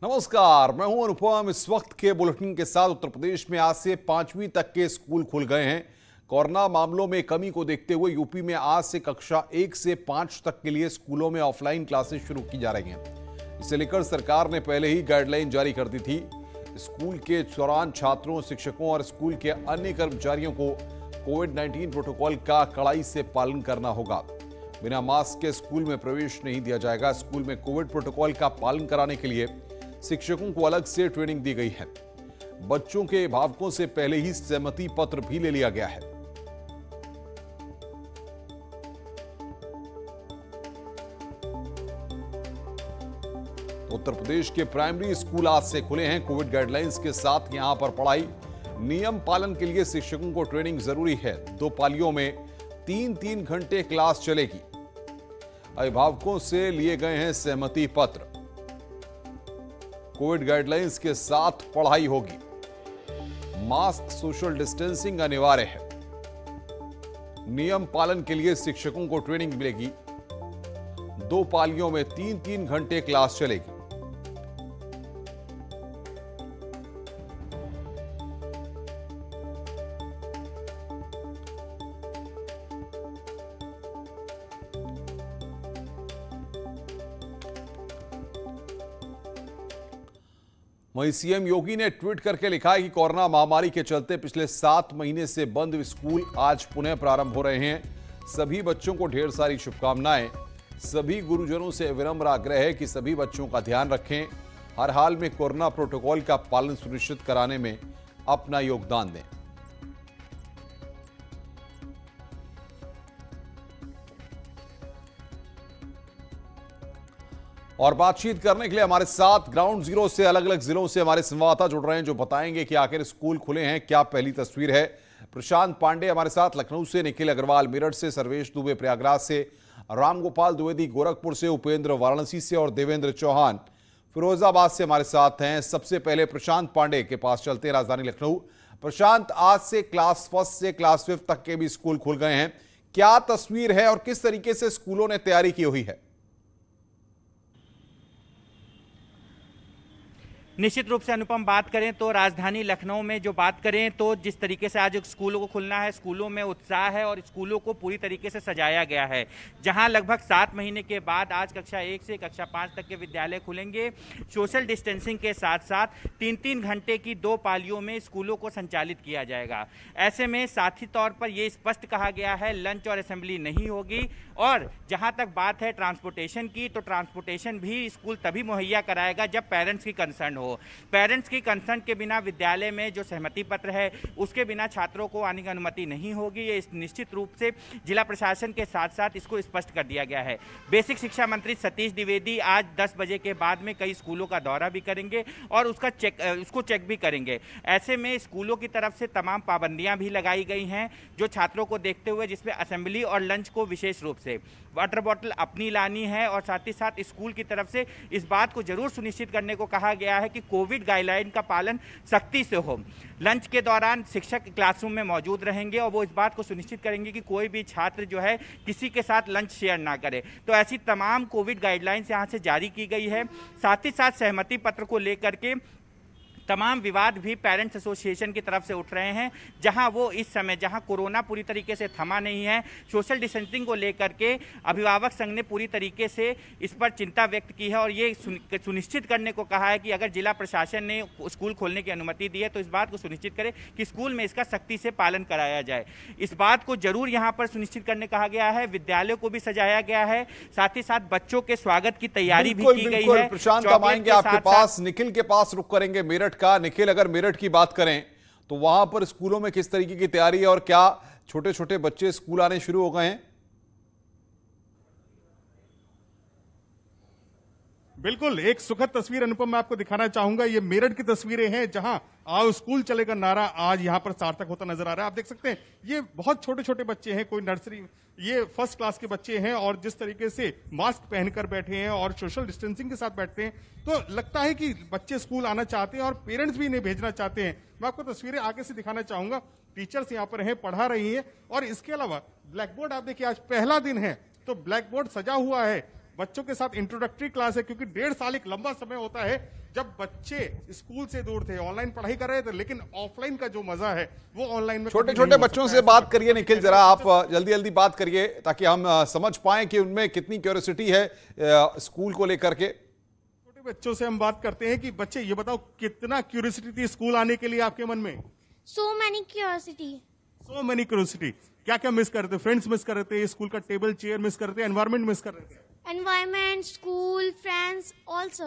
नमस्कार, मैं हूं अनुपम। इस वक्त के बुलेटिन के साथ उत्तर प्रदेश में आज से 5वीं तक के स्कूल खुल गए हैं। कोरोना मामलों में कमी को देखते हुए यूपी में आज से कक्षा 1 से 5 तक के लिए स्कूलों में ऑफलाइन क्लासेस शुरू की जा रही हैं। इसे लेकर सरकार ने पहले ही गाइडलाइन जारी कर दी थी। स्कूल के दौरान छात्रों, शिक्षकों और स्कूल के अन्य कर्मचारियों को कोविड-19 प्रोटोकॉल का कड़ाई से पालन करना होगा। बिना मास्क के स्कूल में प्रवेश नहीं दिया जाएगा। स्कूल में कोविड प्रोटोकॉल का पालन कराने के लिए शिक्षकों को अलग से ट्रेनिंग दी गई है। बच्चों के अभिभावकों से पहले ही सहमति पत्र भी ले लिया गया है। उत्तर प्रदेश के प्राइमरी स्कूल आज से खुले हैं। कोविड गाइडलाइंस के साथ यहां पर पढ़ाई नियम पालन के लिए शिक्षकों को ट्रेनिंग जरूरी है। 2 पालियों में 3-3 घंटे क्लास चलेगी। अभिभावकों से लिए गए हैं सहमति पत्र। कोविड गाइडलाइंस के साथ पढ़ाई होगी। मास्क, सोशल डिस्टेंसिंग अनिवार्य है। नियम पालन के लिए शिक्षकों को ट्रेनिंग मिलेगी। 2 पालियों में 3-3 घंटे क्लास चलेगी। वहीं सीएम योगी ने ट्वीट करके लिखा है कि कोरोना महामारी के चलते पिछले 7 महीने से बंद स्कूल आज पुनः प्रारंभ हो रहे हैं। सभी बच्चों को ढेर सारी शुभकामनाएं। सभी गुरुजनों से विनम्र आग्रह है कि सभी बच्चों का ध्यान रखें। हर हाल में कोरोना प्रोटोकॉल का पालन सुनिश्चित कराने में अपना योगदान दें। और बातचीत करने के लिए हमारे साथ ग्राउंड जीरो से अलग अलग जिलों से हमारे संवाददाता जुड़ रहे हैं, जो बताएंगे कि आखिर स्कूल खुले हैं, क्या पहली तस्वीर है। प्रशांत पांडे हमारे साथ लखनऊ से, निखिल अग्रवाल मेरठ से, सर्वेश दुबे प्रयागराज से, रामगोपाल द्विवेदी गोरखपुर से, उपेंद्र वाराणसी से और देवेंद्र चौहान फिरोजाबाद से हमारे साथ हैं। सबसे पहले प्रशांत पांडे के पास चलते हैं, राजधानी लखनऊ। प्रशांत, आज से क्लास 1 से क्लास 5 तक के भी स्कूल खुल गए हैं। क्या तस्वीर है और किस तरीके से स्कूलों ने तैयारी की हुई है? निश्चित रूप से अनुपम, बात करें तो राजधानी लखनऊ में जो बात करें तो जिस तरीके से आज स्कूलों को खुलना है, स्कूलों में उत्साह है और स्कूलों को पूरी तरीके से सजाया गया है। जहां लगभग 7 महीने के बाद आज कक्षा 1 से कक्षा 5 तक के विद्यालय खुलेंगे। सोशल डिस्टेंसिंग के साथ साथ 3-3 घंटे की 2 पालियों में स्कूलों को संचालित किया जाएगा। ऐसे में साथी तौर पर यह स्पष्ट कहा गया है लंच और असेंबली नहीं होगी। और जहां तक बात है ट्रांसपोर्टेशन की, तो ट्रांसपोर्टेशन भी स्कूल तभी मुहैया कराएगा जब पेरेंट्स की कंसर्न हो। पेरेंट्स की कंसर्न के बिना विद्यालय में जो सहमति पत्र है उसके बिना छात्रों को आने की अनुमति नहीं होगी। ये निश्चित रूप से जिला प्रशासन के साथ साथ इसको स्पष्ट कर दिया गया है। बेसिक शिक्षा मंत्री सतीश द्विवेदी आज 10 बजे के बाद में कई स्कूलों का दौरा भी करेंगे और उसको चेक भी करेंगे। ऐसे में स्कूलों की तरफ से तमाम पाबंदियां भी लगाई गई हैं जो छात्रों को देखते हुए, जिसमें असेंबली और लंच को विशेष रूप से वाटर बॉटल अपनी लानी है। और साथ ही साथ स्कूल की तरफ से इस बात को जरूर सुनिश्चित करने को कहा गया है कि कोविड गाइडलाइन का पालन सख्ती से हो। लंच के दौरान शिक्षक क्लासरूम में मौजूद रहेंगे और वो इस बात को सुनिश्चित करेंगे कि कोई भी छात्र जो है किसी के साथ लंच शेयर ना करे। तो ऐसी तमाम कोविड गाइडलाइंस यहाँ से जारी की गई है। साथ ही साथ सहमति पत्र को लेकर के तमाम विवाद भी पेरेंट्स एसोसिएशन की तरफ से उठ रहे हैं, जहां वो इस समय, जहां कोरोना पूरी तरीके से थमा नहीं है, सोशल डिस्टेंसिंग को लेकर के अभिभावक संघ ने पूरी तरीके से इस पर चिंता व्यक्त की है और ये सुनिश्चित करने को कहा है कि अगर जिला प्रशासन ने स्कूल खोलने की अनुमति दी है तो इस बात को सुनिश्चित करे कि स्कूल में इसका सख्ती से पालन कराया जाए। इस बात को जरूर यहाँ पर सुनिश्चित करने कहा गया है। विद्यालयों को भी सजाया गया है, साथ ही साथ बच्चों के स्वागत की तैयारी भी की गई है। प्रशांत, हम आएंगे आपके पास, निखिल के पास रुक करेंगे मेरठ का। निखिल, अगर मेरठ की बात करें तो वहां पर स्कूलों में किस तरीके की तैयारी है और क्या छोटे छोटे बच्चे स्कूल आने शुरू हो गए हैं? बिल्कुल, एक सुखद तस्वीर अनुपम मैं आपको दिखाना चाहूंगा। ये मेरठ की तस्वीरें हैं जहां आओ स्कूल चलेगा नारा आज यहां पर सार्थक होता नजर आ रहा है। आप देख सकते हैं ये बहुत छोटे छोटे बच्चे हैं, कोई नर्सरी, ये फर्स्ट क्लास के बच्चे हैं और जिस तरीके से मास्क पहनकर बैठे हैं और सोशल डिस्टेंसिंग के साथ बैठते हैं तो लगता है कि बच्चे स्कूल आना चाहते हैं और पेरेंट्स भी इन्हें भेजना चाहते हैं। मैं आपको तस्वीरें आगे से दिखाना चाहूंगा। टीचर्स यहाँ पर हैं, पढ़ा रही हैं और इसके अलावा ब्लैक बोर्ड आप देखिए, आज पहला दिन है तो ब्लैक बोर्ड सजा हुआ है। बच्चों के साथ इंट्रोडक्टरी क्लास है, क्योंकि 1.5 साल एक लंबा समय होता है जब बच्चे स्कूल से दूर थे, ऑनलाइन पढ़ाई कर रहे थे, लेकिन ऑफलाइन का जो मजा है वो ऑनलाइन में छोटे छोटे बच्चों से बात करिए निखिल, जरा आप जल्दी जल्दी बात करिए ताकि हम समझ पाएं कि उनमें कितनी क्यूरियोसिटी है स्कूल को लेकर के। छोटे बच्चों से हम बात करते हैं कि बच्चे ये बताओ कितना क्यूरियोसिटी थी स्कूल आने के लिए आपके मन में? So many curiosity. So many curiosity. क्या क्या मिस कर रहे थे? फ्रेंड्स मिस कर रहे थे, स्कूल का टेबल चेयर मिस कर रहे थे, एनवायरमेंट मिस कर रहे थे? Environment, school, friends, also.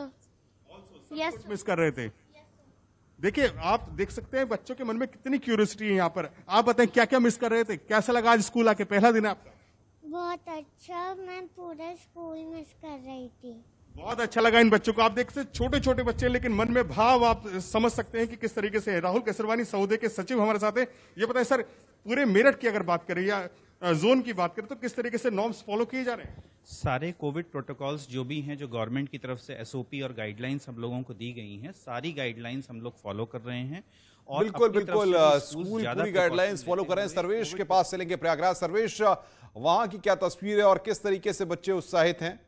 Yes. कुछ मिस कर रहे थे। देखिए, आप देख सकते हैं बच्चों के मन में कितनी क्यूरियोसिटी है यहाँ पर। आप बताएं क्या क्या मिस कर रहे थे, कैसा लगा आज स्कूल आके, पहला दिन आपका? बहुत अच्छा, मैं पूरा स्कूल मिस कर रही थी। बहुत अच्छा लगा इन बच्चों को। आप देख सकते छोटे छोटे बच्चे, लेकिन मन में भाव आप समझ सकते हैं कि किस तरीके से है। राहुल केसरवानी सौदे के सचिव हमारे साथ है। ये बताएं सर, पूरे मेरठ की अगर बात करें या जोन की बात करें तो किस तरीके से नॉर्म्स फॉलो किए जा रहे हैं? सारे कोविड प्रोटोकॉल्स जो भी हैं, जो गवर्नमेंट की तरफ से एसओपी और गाइडलाइंस हम लोगों को दी गई हैं, सारी गाइडलाइंस हम लोग फॉलो कर रहे हैं। और बिल्कुल अपनी तरफ बिल्कुल, से भी स्कूल ज्यादा पूरी गाइडलाइंस precaution फॉलो लेते कर रहे हैं। हुए सर्वेश के कोविड पास चलेंगे प्रयागराज। सर्वेश, वहां की क्या तस्वीर है और किस तरीके से बच्चे उत्साहित हैं?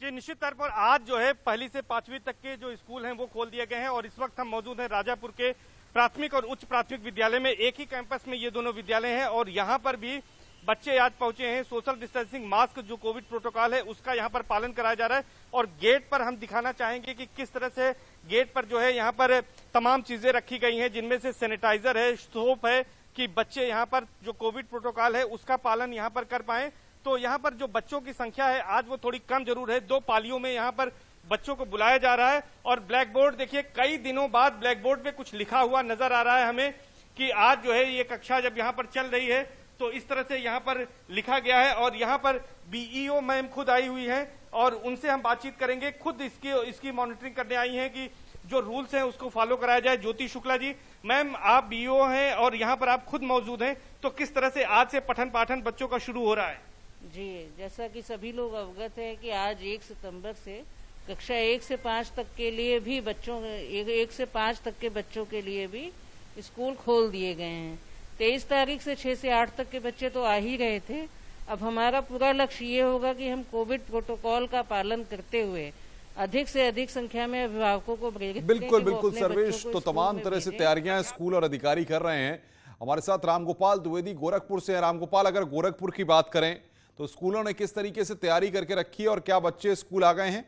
जी, निश्चित तौर पर आज जो है 1ली से 5वीं तक के जो स्कूल हैं वो खोल दिए गए हैं और इस वक्त हम मौजूद हैं राजापुर के प्राथमिक और उच्च प्राथमिक विद्यालय में। एक ही कैंपस में ये दोनों विद्यालय हैं और यहाँ पर भी बच्चे आज पहुंचे हैं। सोशल डिस्टेंसिंग, मास्क जो कोविड प्रोटोकॉल है उसका यहाँ पर पालन कराया जा रहा है और गेट पर हम दिखाना चाहेंगे कि किस तरह से गेट पर जो है यहाँ पर तमाम चीजें रखी गई हैं, जिनमें से सैनिटाइजर है, सोप है, कि बच्चे यहाँ पर जो कोविड प्रोटोकॉल है उसका पालन यहाँ पर कर पाए। तो यहाँ पर जो बच्चों की संख्या है आज वो थोड़ी कम जरूर है। 2 पालियों में यहाँ पर बच्चों को बुलाया जा रहा है और ब्लैक बोर्ड देखिए, कई दिनों बाद ब्लैक बोर्ड पे कुछ लिखा हुआ नजर आ रहा है हमें कि आज जो है ये कक्षा जब यहाँ पर चल रही है तो इस तरह से यहाँ पर लिखा गया है। और यहाँ पर बीईओ मैम खुद आई हुई हैं और उनसे हम बातचीत करेंगे। खुद इसकी मॉनिटरिंग करने आई हैं कि जो रूल्स हैं उसको फॉलो कराया जाए। ज्योति शुक्ला जी, मैम आप बीईओ हैं और यहाँ पर आप खुद मौजूद हैं, तो किस तरह से आज से पठन पाठन बच्चों का शुरू हो रहा है? जी, जैसा कि सभी लोग अवगत है कि आज 1 सितंबर से कक्षा 1 से 5 तक के लिए भी बच्चों 1 से 5 तक के बच्चों के लिए भी स्कूल खोल दिए गए हैं। 23 तारीख से 6 से 8 तक के बच्चे तो आ ही रहे थे। अब हमारा पूरा लक्ष्य ये होगा कि हम कोविड प्रोटोकॉल का पालन करते हुए अधिक से अधिक संख्या में अभिभावकों को प्रेरित बिल्कुल बिल्कुल सर्वेश, तो तमाम तरह से तैयारियां स्कूल और अधिकारी कर रहे हैं। हमारे साथ रामगोपाल द्विवेदी गोरखपुर से हैं। रामगोपाल, अगर गोरखपुर की बात करें तो स्कूलों ने किस तरीके से तैयारी करके रखी है और क्या बच्चे स्कूल आ गए हैं?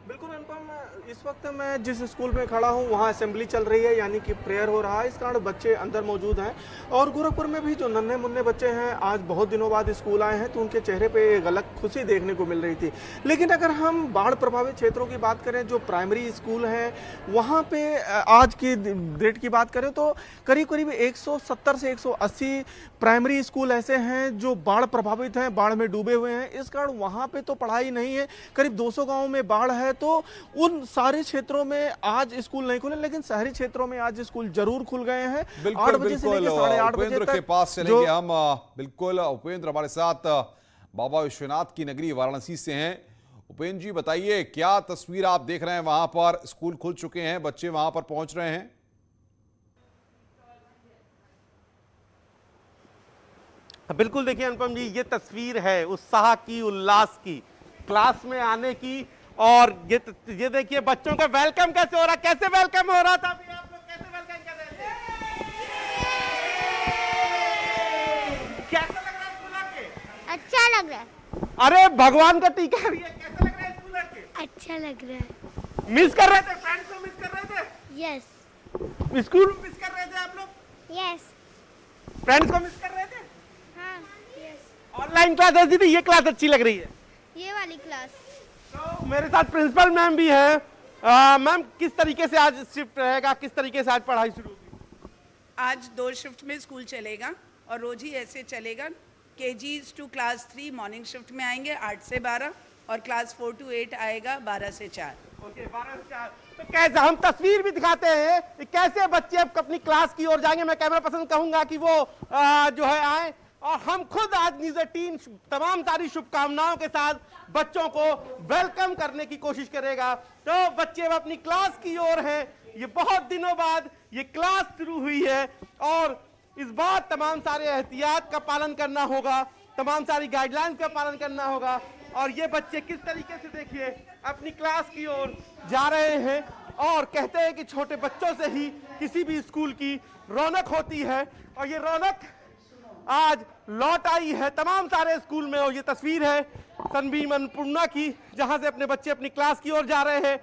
बिल्कुल अनुपम, इस वक्त मैं जिस स्कूल में खड़ा हूं वहां असेंबली चल रही है, यानी कि प्रेयर हो रहा है। इस कारण बच्चे अंदर मौजूद हैं और गोरखपुर में भी जो नन्हे मुन्ने बच्चे हैं आज बहुत दिनों बाद स्कूल आए हैं तो उनके चेहरे पे एक अलग खुशी देखने को मिल रही थी। लेकिन अगर हम बाढ़ प्रभावित क्षेत्रों की बात करें, जो प्राइमरी स्कूल हैं वहाँ पे आज की डेट की बात करें तो करीब करीब 170 से 180 प्राइमरी स्कूल ऐसे हैं जो बाढ़ प्रभावित हैं, बाढ़ में डूबे हुए हैं। इस कारण वहाँ पे तो पढ़ाई नहीं है। करीब 200 गाँव में बाढ़ है तो उन सारे क्षेत्रों में आज स्कूल नहीं खुले, लेकिन शहरी क्षेत्रों में आज स्कूल जरूर खुल गए हैं। 8 बजे से लेकर 8:30 बजे उपेंद्र तक के पास चलेंगे हम। बिल्कुल उपेंद्र हमारे साथ बाबा विश्वनाथ की नगरी वाराणसी से हैं। उपेंद्र जी बताइए, क्या तस्वीर आप देख रहे हैं? वहां पर स्कूल खुल चुके हैं, बच्चे वहां पर पहुंच रहे हैं? बिल्कुल, देखिए अनुपम जी, ये तस्वीर है उत्साह की, उल्लास की, क्लास में आने की। और ये देखिए बच्चों का वेलकम कैसे हो रहा, कैसे वेलकम हो रहा था अभी आप लोग, कैसे वेलकम कर रहे थे? कैसा लग रहा है स्कूल आके? अच्छा लग रहा है। अरे भगवान का टीका भी है, कैसा लग रहा है स्कूल आके? अच्छा लग रहा है। मिस कर रहे थे फ्रेंड्स को, मिस कर रहे थे? यस स्कूल मिस कर रहे थे आप लोग? यस फ्रेंड्स को मिस कर रहे थे? हाँ यस। ऑनलाइन क्लास ऐसी थी, ये क्लास अच्छी लग रही है? ये वाली क्लास। तो मेरे साथ प्रिंसिपल मैम भी हैं। मैम, किस तरीके से आज शिफ्ट रहेगा, किस तरीके से आज पढ़ाई शुरू होगी? आज 2 शिफ्ट में स्कूल चलेगा और रोज ही ऐसे चलेगा। KGs to class 3 morning shift में आएंगे 8 से 12 और क्लास 4 to 8 आएगा 12 से 4। ओके, 12 से 4। तो कैसे हम तस्वीर भी दिखाते हैं कि कैसे बच्चे अब अपनी क्लास की ओर जाएंगे। मैं कैमरा पर्सन कहूंगा कि वो जो है आए और हम खुद आज न्यूज़ 18 तमाम सारी शुभकामनाओं के साथ बच्चों को वेलकम करने की कोशिश करेगा। तो बच्चे अब अपनी क्लास की ओर हैं। ये बहुत दिनों बाद ये क्लास शुरू हुई है और इस बार तमाम सारे एहतियात का पालन करना होगा, तमाम सारी गाइडलाइंस का पालन करना होगा। और ये बच्चे किस तरीके से देखिए अपनी क्लास की ओर जा रहे हैं और कहते हैं कि छोटे बच्चों से ही किसी भी स्कूल की रौनक होती है, और ये रौनक आज लौट आई है तमाम सारे स्कूल में। और ये तस्वीर है सनबीम अन्नपूर्णा की, जहां से अपने बच्चे अपनी क्लास की ओर जा रहे हैं।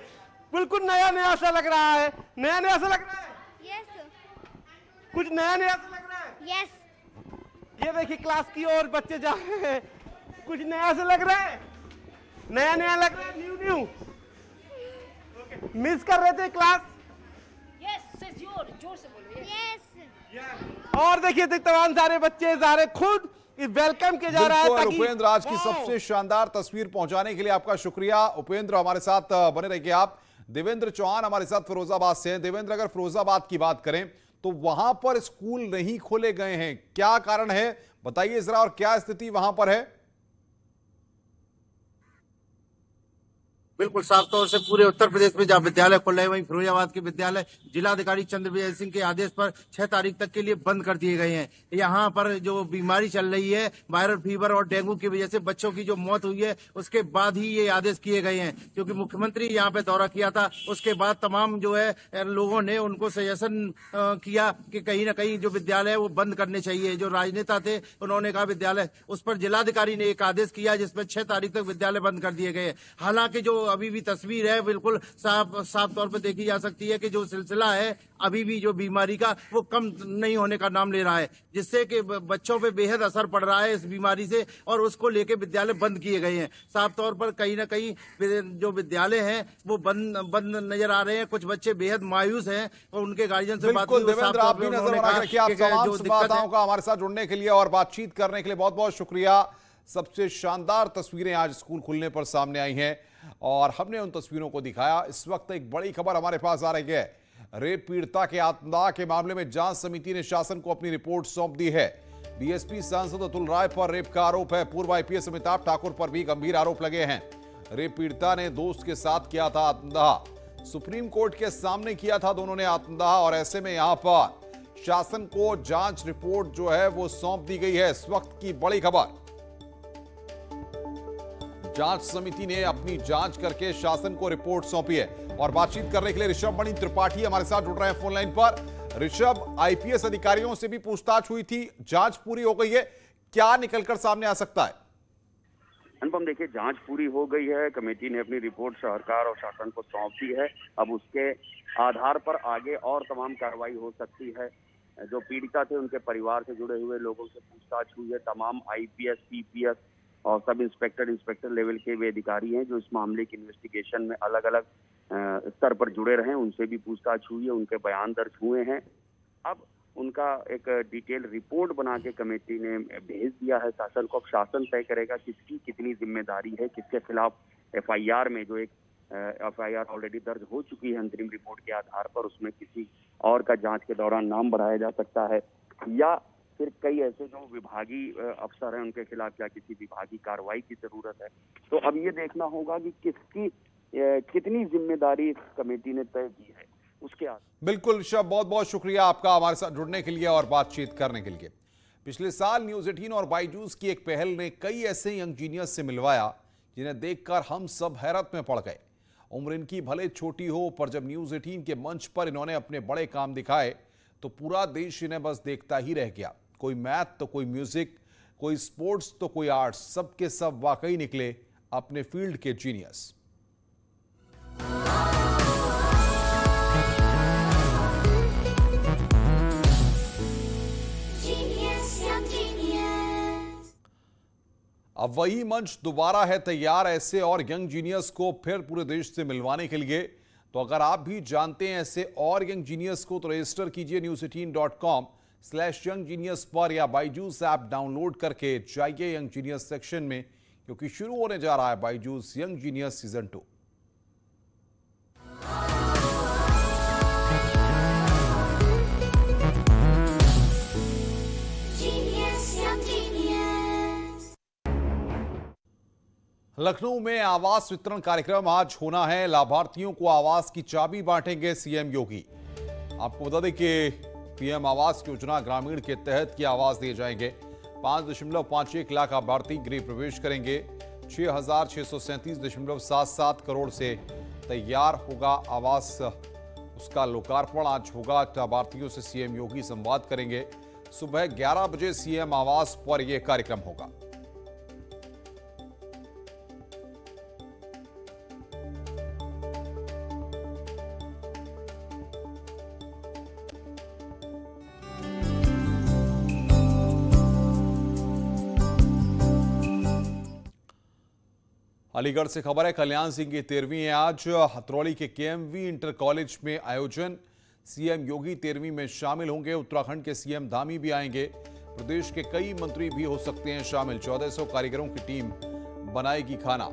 बिल्कुल नया नया सा लग रहा है, नया नया सा लग रहा है। यस कुछ नया नया सा लग रहा है। यस ये देखिए क्लास की ओर बच्चे जा रहे हैं, कुछ नया सा लग रहा है, नया नया लग रहा है, न्यू न्यू। मिस कर रहे थे क्लास? यस जोर से बोलो। यस और देखिए तमाम सारे बच्चे जा रहे, खुद वेलकम किया जा रहा है। बिल्कुल, ताकि उपेंद्र, आज की सबसे शानदार तस्वीर पहुंचाने के लिए आपका शुक्रिया। उपेंद्र, हमारे साथ बने रहिए आप। देवेंद्र चौहान हमारे साथ फिरोजाबाद से हैं। देवेंद्र, अगर फिरोजाबाद की बात करें तो वहां पर स्कूल नहीं खोले गए हैं, क्या कारण है बताइए जरा, और क्या स्थिति वहां पर है? बिल्कुल साफ तौर से पूरे उत्तर प्रदेश में जहाँ विद्यालय खुल रहे हैं, वहीं फिरोजाबाद के विद्यालय जिलाधिकारी चंद्रविजय सिंह के आदेश पर 6 तारीख तक के लिए बंद कर दिए गए हैं। यहाँ पर जो बीमारी चल रही है, वायरल फीवर और डेंगू की वजह से बच्चों की जो मौत हुई है, उसके बाद ही ये आदेश किए गए हैं। क्योंकि मुख्यमंत्री यहाँ पे दौरा किया था, उसके बाद तमाम जो है लोगों ने उनको सजेशन किया कि कहीं ना कहीं जो विद्यालय है वो बंद करने चाहिए। जो राजनेता थे उन्होंने कहा विद्यालय, उस पर जिलाधिकारी ने एक आदेश किया जिसमें 6 तारीख तक विद्यालय बंद कर दिए गए। हालांकि जो अभी भी तस्वीर है बिल्कुल साफ तौर पर देखी जा सकती है कि जो सिलसिला है अभी भी जो बीमारी का वो कम नहीं होने का नाम ले रहा है, जिससे कि बच्चों पे बेहद असर पड़ रहा है इस बीमारी से, और उसको लेके विद्यालय बंद किए गए हैं। साफ तौर पर कहीं ना कहीं जो विद्यालय हैं वो बंद नजर आ रहे हैं। कुछ बच्चे बेहद मायूस हैं और उनके गार्जियन से बात देवेंद्र, आप भी नजर बना के रखिए। आप तमाम संवाददाताओं का हमारे साथ जुड़ने के लिए और बातचीत करने के लिए बहुत बहुत शुक्रिया। सबसे शानदार तस्वीरें आज स्कूल खुलने पर सामने आई हैं और हमने उन तस्वीरों को दिखाया। इस वक्त एक बड़ी खबर हमारे पास आ रही है। रेप पीड़िता के आत्मदाह के मामले में जांच समिति ने शासन को अपनी रिपोर्ट सौंप दी है। बीएसपी सांसद अतुल राय पर रेप का आरोप है। पूर्व आईपीएस अमिताभ ठाकुर पर भी गंभीर आरोप लगे हैं। रेप पीड़िता ने दोस्त के साथ किया था आत्मदाह, सुप्रीम कोर्ट के सामने किया था दोनों ने आत्मदाह, और ऐसे में यहां पर शासन को जांच रिपोर्ट जो है वो सौंप दी गई है। इस वक्त की बड़ी खबर, जांच समिति ने अपनी जांच करके शासन को रिपोर्ट सौंपी है। और बातचीत करने के लिए ऋषभ मणि त्रिपाठी हमारे साथ जुड़ रहे हैं फोन लाइन पर। ऋषभ, आईपीएस अधिकारियों से भी पूछताछ हुई थी, जांच पूरी हो गई है, क्या निकलकर सामने आ सकता है? अनुपम, देखिए जांच पूरी हो गई है, कमेटी ने अपनी रिपोर्ट सरकार और शासन को सौंप दी है। अब उसके आधार पर आगे और तमाम कार्रवाई हो सकती है। जो पीड़िता थे उनके परिवार से जुड़े हुए लोगों से पूछताछ हुई है। तमाम आईपीएस, पीपीएस और सब इंस्पेक्टर लेवल के वे अधिकारी हैं जो इस मामले की इन्वेस्टिगेशन में अलग अलग स्तर पर जुड़े रहे, उनसे भी पूछताछ हुई है, उनके बयान दर्ज हुए हैं। अब उनका एक डिटेल रिपोर्ट बना के कमेटी ने भेज दिया है शासन को। अब शासन तय करेगा किसकी कितनी जिम्मेदारी है, किसके खिलाफ एफआईआर में, जो एक एफआईआर ऑलरेडी दर्ज हो चुकी है अंतरिम रिपोर्ट के आधार पर, उसमें किसी और का जांच के दौरान नाम बढ़ाया जा सकता है, या फिर कई ऐसे जो विभागीय अफसर हैं उनके खिलाफ क्या किसी विभागीय कार्रवाई की जरूरत है। तो अब ये देखना होगा कि किसकी कितनी जिम्मेदारी कमेटी ने तय की है उसके आधार। बिल्कुल ऋषभ, बहुत बहुत शुक्रिया आपका हमारे साथ जुड़ने के लिए और बातचीत करने के लिए। पिछले साल न्यूज़ 18 और बायजूस की एक पहल ने कई ऐसे यंग इंजीनियर्स से मिलवाया जिन्हें देखकर हम सब हैरत में पड़ गए। उम्र इनकी भले छोटी हो, पर जब न्यूज़ 18 के मंच पर इन्होंने अपने बड़े काम दिखाए तो पूरा देश इन्हें बस देखता ही रह गया। कोई मैथ तो कोई म्यूजिक, कोई स्पोर्ट्स तो कोई आर्ट्स, सबके सब वाकई निकले अपने फील्ड के जीनियस। अब वही मंच दोबारा है तैयार ऐसे और यंग जीनियस को फिर पूरे देश से मिलवाने के लिए। तो अगर आप भी जानते हैं ऐसे और यंग जीनियस को तो रजिस्टर कीजिए news18.com/younggenius पर, या बायजूस ऐप डाउनलोड करके जाइए यंग जीनियस सेक्शन में, क्योंकि शुरू होने जा रहा है Byju's young genius season 2। Lucknow में आवास वितरण कार्यक्रम आज होना है। लाभार्थियों को आवास की चाबी बांटेंगे सीएम योगी। आपको बता दें कि पीएम आवास योजना ग्रामीण के तहत ये आवास दिए जाएंगे। 5.51 लाख लाभार्थी गृह प्रवेश करेंगे। 6,637.77 करोड़ से तैयार होगा आवास, उसका लोकार्पण आज होगा। लाभार्थियों से सीएम योगी संवाद करेंगे। सुबह 11 बजे सीएम आवास पर यह कार्यक्रम होगा। अलीगढ़ से खबर है, कल्याण सिंह की 13वीं है आज। हथरौली के केएमवी इंटर कॉलेज में आयोजन। सीएम योगी 13वीं में शामिल होंगे। उत्तराखंड के सीएम धामी भी आएंगे। प्रदेश के कई मंत्री भी हो सकते हैं शामिल। 1400 कारीगरों की टीम बनाएगी खाना।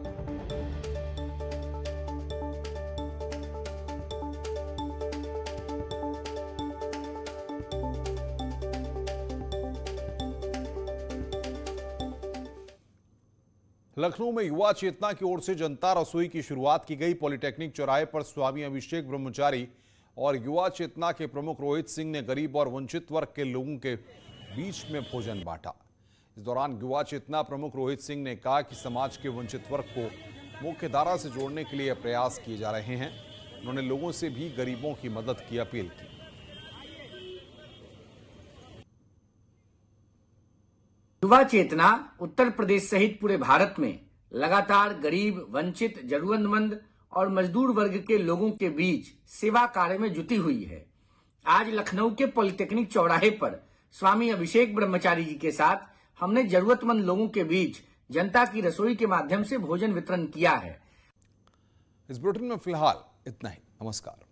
लखनऊ में युवा चेतना की ओर से जनता रसोई की शुरुआत की गई। पॉलिटेक्निक चौराहे पर स्वामी अभिषेक ब्रह्मचारी और युवा चेतना के प्रमुख रोहित सिंह ने गरीब और वंचित वर्ग के लोगों के बीच में भोजन बांटा। इस दौरान युवा चेतना प्रमुख रोहित सिंह ने कहा कि समाज के वंचित वर्ग को मुख्य धारा से जोड़ने के लिए प्रयास किए जा रहे हैं। उन्होंने लोगों से भी गरीबों की मदद की अपील की। युवा चेतना उत्तर प्रदेश सहित पूरे भारत में लगातार गरीब, वंचित, जरूरतमंद और मजदूर वर्ग के लोगों के बीच सेवा कार्य में जुटी हुई है। आज लखनऊ के पॉलिटेक्निक चौराहे पर स्वामी अभिषेक ब्रह्मचारी जी के साथ हमने जरूरतमंद लोगों के बीच जनता की रसोई के माध्यम से भोजन वितरण किया है। इस बुलेटिन में फिलहाल इतना ही। नमस्कार।